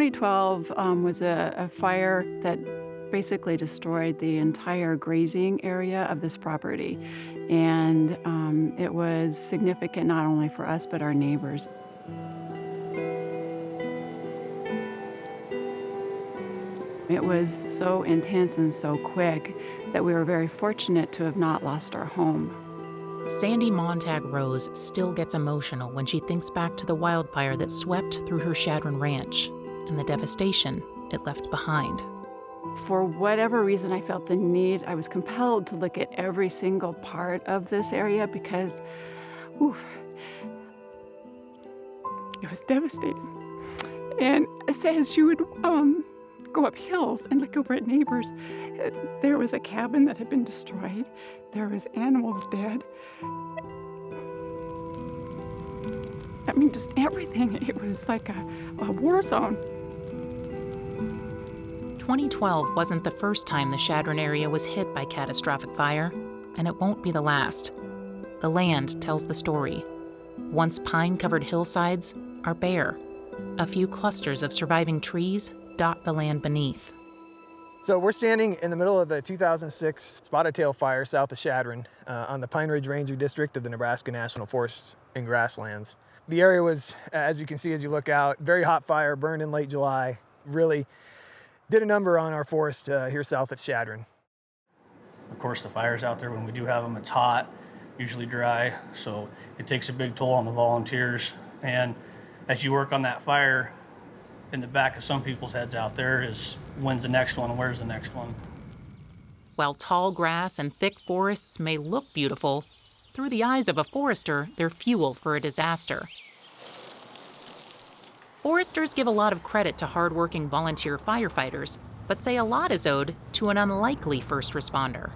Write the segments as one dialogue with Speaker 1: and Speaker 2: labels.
Speaker 1: 2012 was a fire that basically destroyed the entire grazing area of this property. And it was significant not only for us, but our neighbors. It was so intense and so quick that we were very fortunate to have not lost our home.
Speaker 2: Sandy Montag Rose still gets emotional when she thinks back to the wildfire that swept through her Chadron Ranch and the devastation it left behind.
Speaker 1: For whatever reason, I felt the need, I was compelled to look at every single part of this area because, oof, it was devastating. And as you would go up hills and look over at neighbors, there was a cabin that had been destroyed. There was animals dead. I mean, just everything. It was like a war zone.
Speaker 2: 2012 wasn't the first time the Chadron area was hit by catastrophic fire, and it won't be the last. The land tells the story. Once pine-covered hillsides are bare. A few clusters of surviving trees dot the land beneath.
Speaker 3: So we're standing in the middle of the 2006 spotted tail fire south of Chadron on the Pine Ridge Ranger District of the Nebraska National Forests and Grasslands. The area was, as you can see as you look out, very hot fire, burned in late July. Really did a number on our forest here south of Chadron.
Speaker 4: Of course, the fires out there, when we do have them, it's hot, usually dry, so it takes a big toll on the volunteers. And as you work on that fire, in the back of some people's heads out there is, when's the next one, where's the next one?
Speaker 2: While tall grass and thick forests may look beautiful, through the eyes of a forester, they're fuel for a disaster. Foresters give a lot of credit to hardworking volunteer firefighters, but say a lot is owed to an unlikely first responder.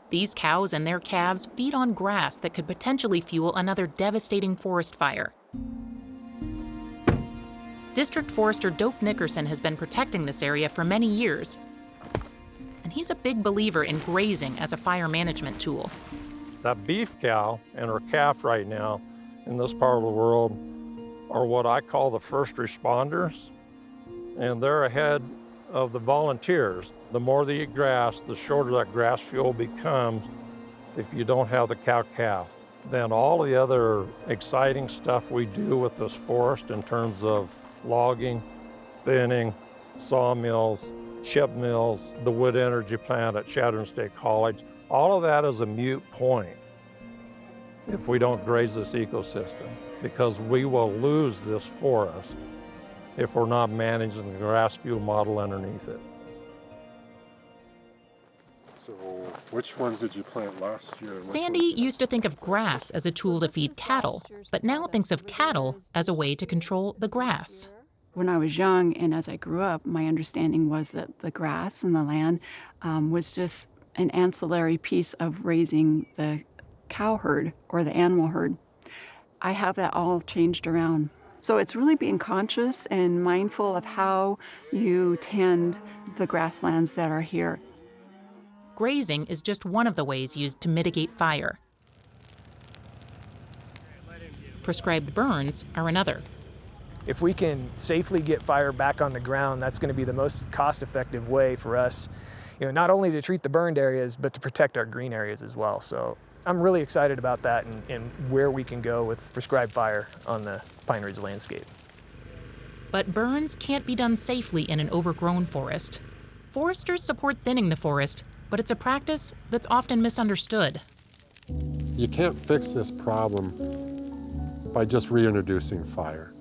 Speaker 2: These cows and their calves feed on grass that could potentially fuel another devastating forest fire. District Forester Dope Nickerson has been protecting this area for many years, and he's a big believer in grazing as a fire management tool.
Speaker 5: That beef cow and her calf right now in this part of the world are what I call the first responders, and they're ahead of the volunteers. The more they eat grass, the shorter that grass fuel becomes if you don't have the cow-calf. Then all the other exciting stuff we do with this forest in terms of logging, thinning, sawmills, chip mills, the wood energy plant at Chadron State College, all of that is a moot point if we don't graze this ecosystem, because we will lose this forest if we're not managing the grass fuel model underneath it.
Speaker 6: So which ones did you plant last year?
Speaker 2: Sandy used to think of grass as a tool to feed cattle, but now thinks of cattle as a way to control the grass.
Speaker 1: When I was young and as I grew up, my understanding was that the grass and the land was just an ancillary piece of raising the cow herd or the animal herd. I have that all changed around. So it's really being conscious and mindful of how you tend the grasslands that are here.
Speaker 2: Grazing is just one of the ways used to mitigate fire. Prescribed burns are another.
Speaker 3: If we can safely get fire back on the ground, that's going to be the most cost-effective way for us, not only to treat the burned areas, but to protect our green areas as well. So I'm really excited about that and where we can go with prescribed fire on the Pine Ridge landscape.
Speaker 2: But burns can't be done safely in an overgrown forest. Foresters support thinning the forest, but it's a practice that's often misunderstood.
Speaker 6: You can't fix this problem by just reintroducing fire.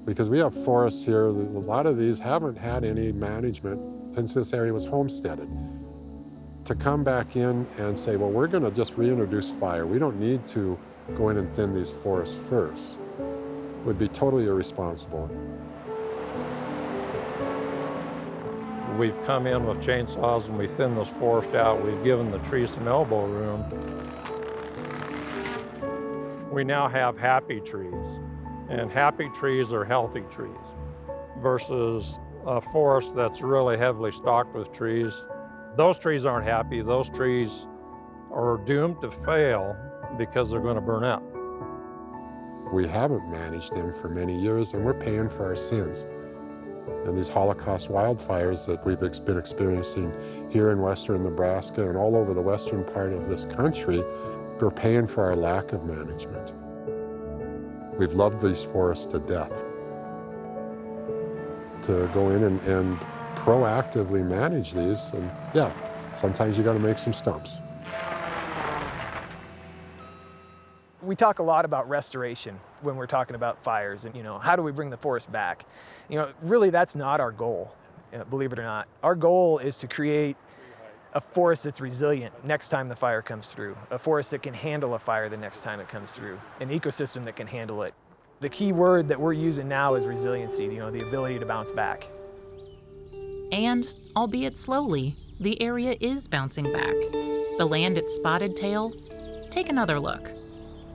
Speaker 6: Because we have forests here, a lot of these haven't had any management since this area was homesteaded. To come back in and say, well, we're gonna just reintroduce fire, we don't need to go in and thin these forests first, would be totally irresponsible.
Speaker 5: We've come in with chainsaws and we thin this forest out. We've given the trees some elbow room. We now have happy trees, and happy trees are healthy trees versus a forest that's really heavily stocked with trees. Those trees aren't happy. Those trees are doomed to fail because they're going to burn out.
Speaker 6: We haven't managed them for many years, and we're paying for our sins. And these Holocaust wildfires that we've been experiencing here in western Nebraska and all over the western part of this country, we're paying for our lack of management. We've loved these forests to death. To go in and proactively manage these, and yeah, sometimes you got to make some stumps.
Speaker 3: We talk a lot about restoration when we're talking about fires and, how do we bring the forest back? Really that's not our goal, believe it or not. Our goal is to create a forest that's resilient next time the fire comes through, a forest that can handle a fire the next time it comes through, an ecosystem that can handle it. The key word that we're using now is resiliency, the ability to bounce back.
Speaker 2: And, albeit slowly, the area is bouncing back. The land at Spotted Tail? Take another look.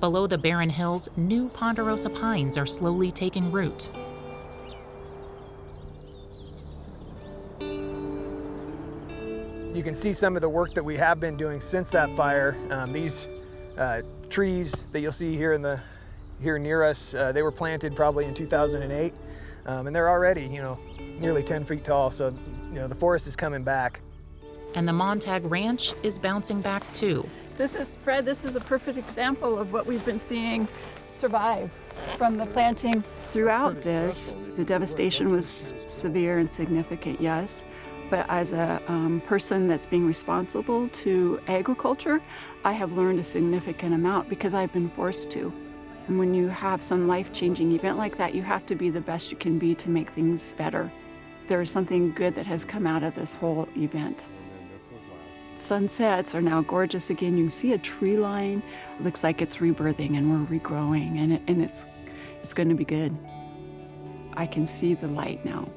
Speaker 2: Below the barren hills, new ponderosa pines are slowly taking root.
Speaker 3: You can see some of the work that we have been doing since that fire. These trees that you'll see here near us, they were planted probably in 2008, and they're already, nearly 10 feet tall. So, the forest is coming back.
Speaker 2: And the Montag Ranch is bouncing back too.
Speaker 1: This is a perfect example of what we've been seeing survive from the planting throughout this. The devastation was severe and significant, yes. But as a person that's being responsible to agriculture, I have learned a significant amount because I've been forced to. And when you have some life-changing event like that, you have to be the best you can be to make things better. There is something good that has come out of this whole event. Sunsets are now gorgeous again. You can see a tree line. It looks like it's rebirthing and we're regrowing, and it's going to be good. I can see the light now.